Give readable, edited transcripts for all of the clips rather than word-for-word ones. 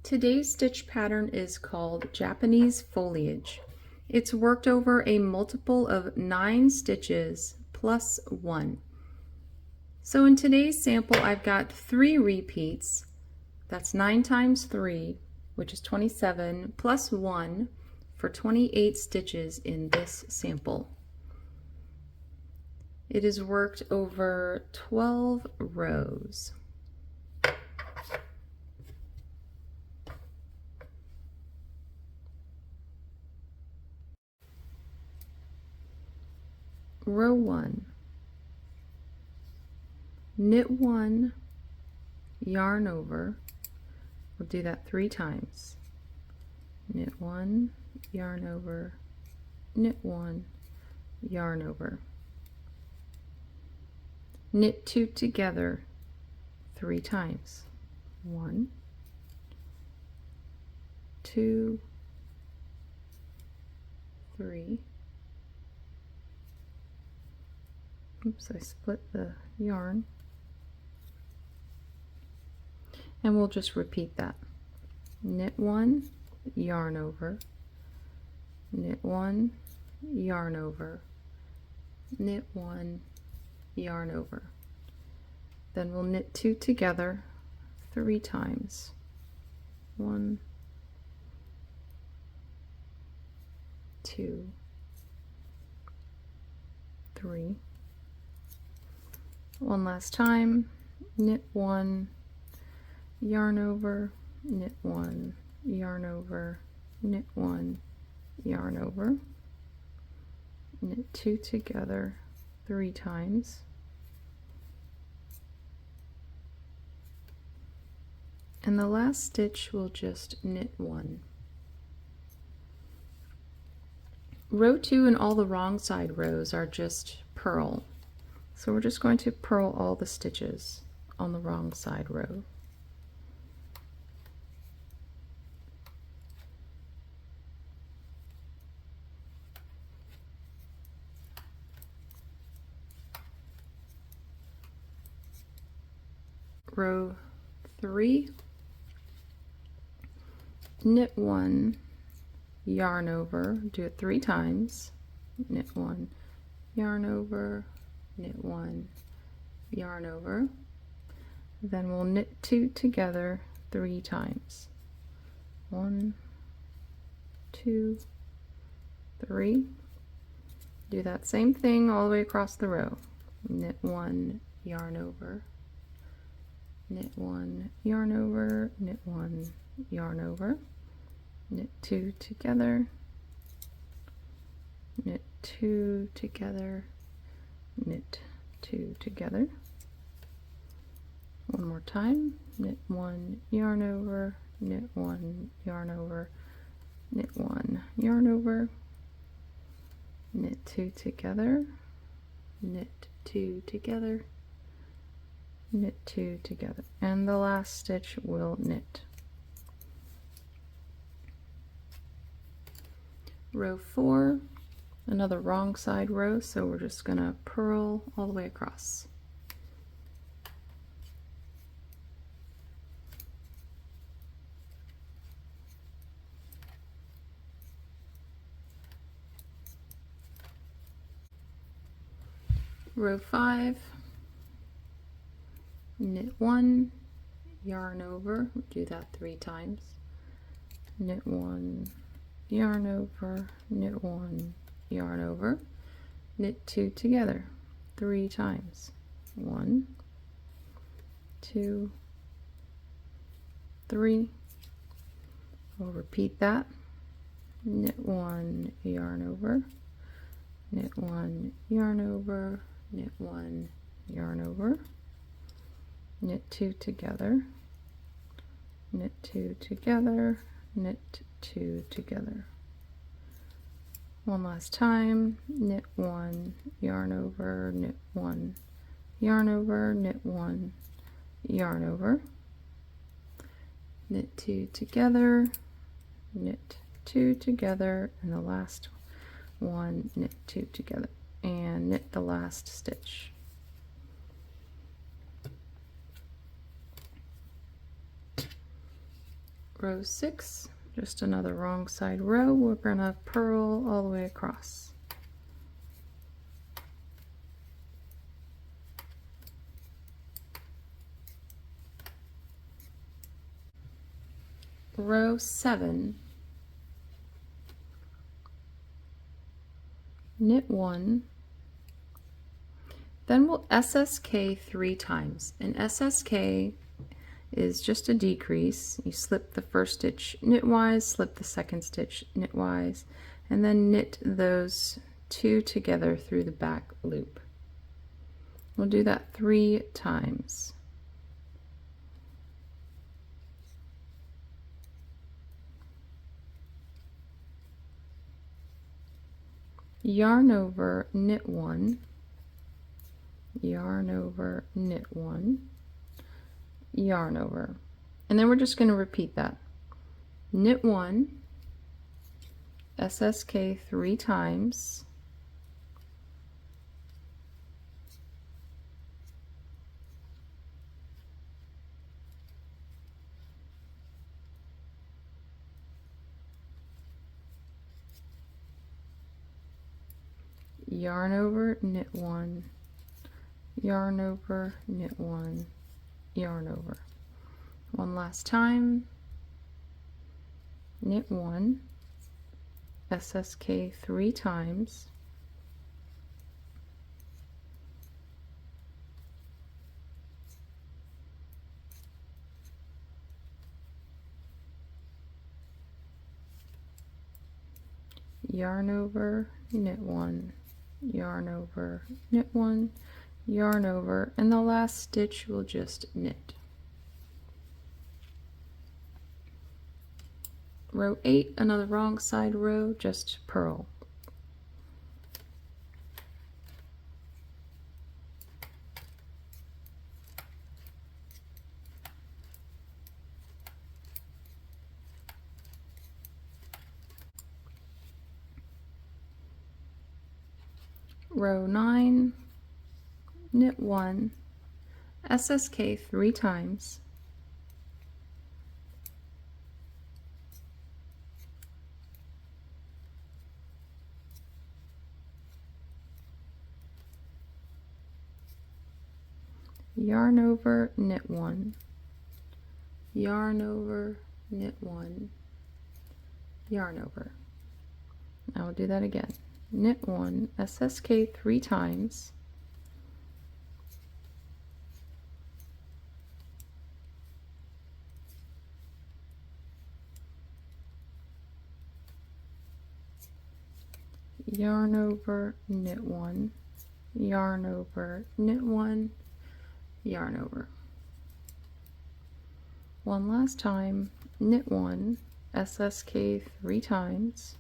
Today's stitch pattern is called Japanese foliage. It's worked over a multiple of 9 stitches plus 1. So in today's sample I've got 3 repeats. That's 9 times 3, which is 27, plus 1 for 28 stitches in this sample. It is worked over 12 rows. Row 1, knit 1, yarn over. We'll do that 3 times. Knit 1, yarn over, knit 1, yarn over. Knit 2 together 3 times. 1, 2, 3. Oops, I split the yarn. And we'll just repeat that. Knit 1, yarn over, knit 1, yarn over, knit 1, yarn over. Then we'll knit 2 together 3 times. 1, 2, 3. One last time. Knit 1, yarn over, knit 1, yarn over, knit 1, yarn over, knit 2 together 3 times, and the last stitch we'll just knit 1. Row 2 and all the wrong side rows are just purl, so we're just going to purl all the stitches on the wrong side row. Row 3, knit 1, yarn over, do it 3 times, knit 1, yarn over, knit 1, yarn over. Then we'll knit 2 together 3 times. 1, 2, 3. Do that same thing all the way across the row. Knit 1, yarn over, knit 1, yarn over, knit 1, yarn over, knit 2 together, knit 2 together, knit 2 together. One more time. Knit 1, yarn over, knit 1, yarn over, knit 1, yarn over, knit 2 together, knit 2 together, knit 2 together, and the last stitch will knit. Row 4, another wrong side row, so we're just going to purl all the way across. Row 5, knit 1, yarn over, do that 3 times, knit 1, yarn over, knit 1, yarn over, knit 2 together 3 times. 1, 2, 3. We'll repeat that. Knit 1, yarn over, knit 1, yarn over, knit 1, yarn over, knit 2 together, knit 2 together, knit 2 together. One last time. Knit 1, yarn over, knit 1, yarn over, knit 1, yarn over, knit 2 together, knit 2 together, and the last one, knit 2 together, and knit the last stitch. Row 6, just another wrong side row. We're gonna purl all the way across. Row 7, knit 1, then we'll SSK 3 times, and SSK is just a decrease. You slip the first stitch knitwise, slip the second stitch knitwise, and then knit those 2 together through the back loop. We'll do that 3 times. Yarn over, knit 1, yarn over, knit 1, yarn over, and then we're just going to repeat that. Knit 1, SSK 3 times, yarn over, knit 1, yarn over, knit 1, yarn over. One last time. Knit 1, SSK 3 times, yarn over, knit 1, yarn over, knit 1, yarn over, and the last stitch we'll just knit. Row 8, another wrong side row, just purl. Row 9, knit 1, SSK 3 times, yarn over, knit 1, yarn over, knit 1, yarn over. Now we'll do that again. Knit 1, SSK 3 times, yarn over, knit 1, yarn over, knit 1, yarn over. One last time, knit 1, SSK 3 times,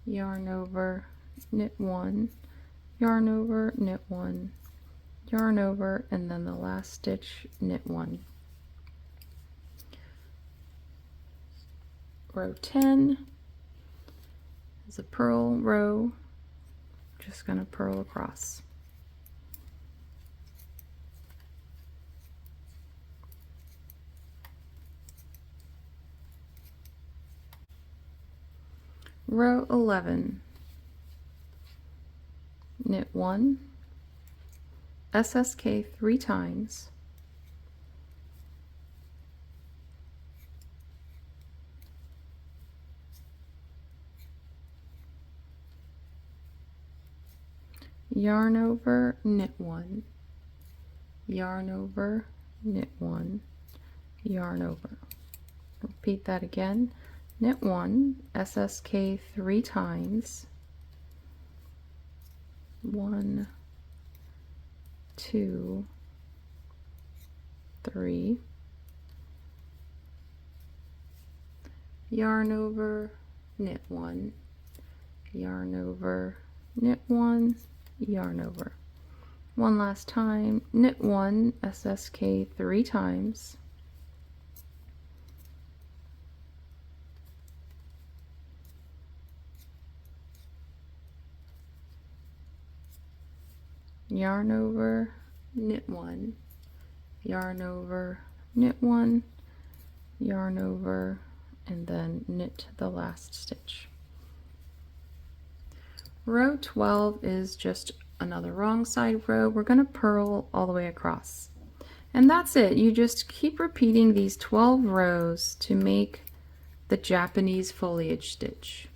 yarn over, knit 1, yarn over, knit 1, yarn over, and then the last stitch, knit 1. Row 10 is a purl row, just going to purl across. Row 11, knit 1, SSK 3 times, yarn over, knit 1, yarn over, knit 1, yarn over. Repeat that again. Knit 1, SSK 3 times, 1, 2, 3, yarn over, knit 1, yarn over, knit 1, yarn over. One last time, knit 1, SSK 3 times, yarn over, knit 1, yarn over, knit 1, yarn over, and then knit the last stitch. Row 12 is just another wrong side row. We're going to purl all the way across. And that's it. You just keep repeating these 12 rows to make the Japanese foliage stitch.